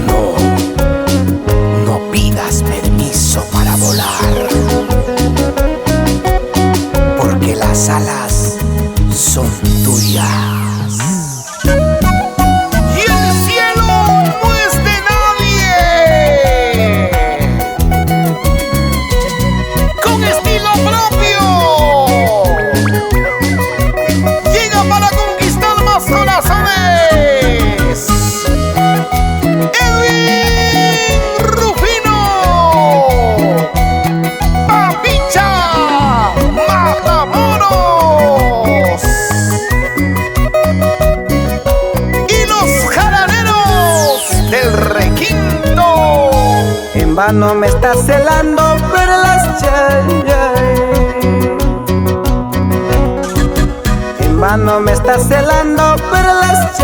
No, no pidas permiso para volar, porque las alas son tuyas. En vano me estás celando perlas, en vano me estás celando perlas,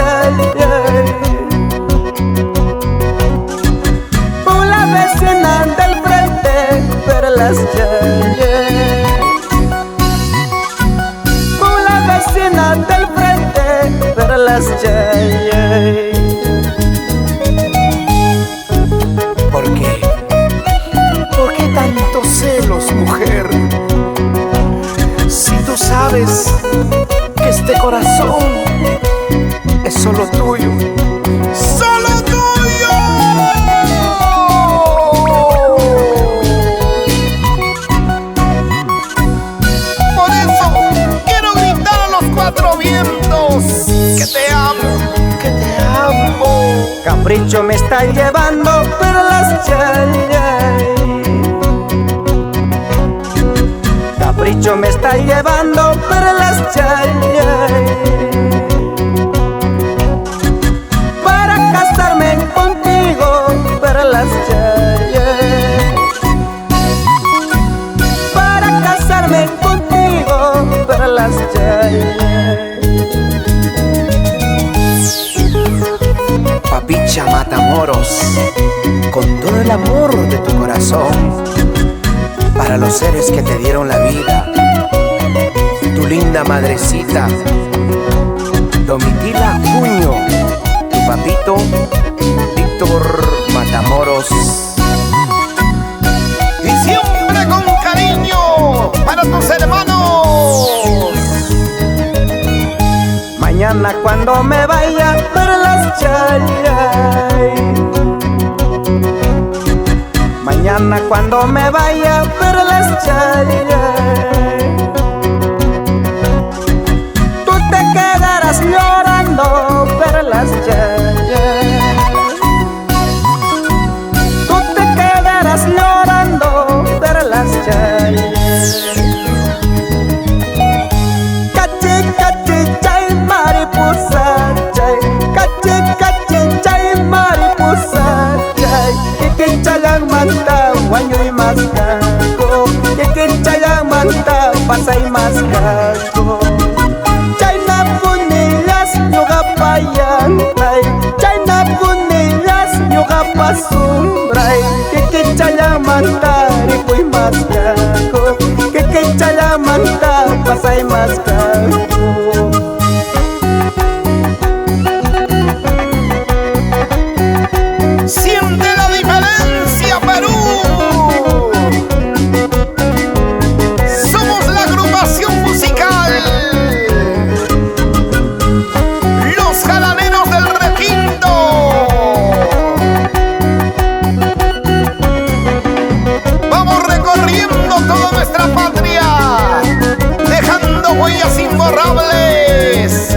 por la vecina del frente, perlas, por la vecina del frente, perlas. ¿Por qué? ¿Por qué tantos celos, mujer? Si tú sabes que este corazón es solo tuyo, ¡solo tuyo! Por eso quiero gritar a los cuatro vientos que te amo, que te amo. Capricho me está llevando perlas, capricho me está llevando perlas, para casarme contigo, perlas, para casarme contigo, perlas. Papicha Matamoros, con todo el amor de tu corazón, para los seres que te dieron la vida, tu linda madrecita, Domitila Cuño, tu papito, Víctor Matamoros. Y siempre con cariño para tus hermanos. Mañana cuando me vaya, perlas, mañana cuando me vaya, perlas, tú te quedarás llorando, perlas, tú te quedarás llorando, perlas. Cachi, cachi, chay, mariposa, chay, cachi, cachi, chay, mariposa, chay, que chayang manta, guaño y mascaco, que chayang manta, pasa y mascaco. Chay na punillas, yoga payantay, chay na punillas, yoga pasumbray, que chayang manta, rico y mascaco, que chayang manta, pasa y mascaco. Siente la diferencia, Perú. Somos la agrupación musical Los Jalaneros del Requinto. Vamos recorriendo toda nuestra patria, dejando huellas imborrables.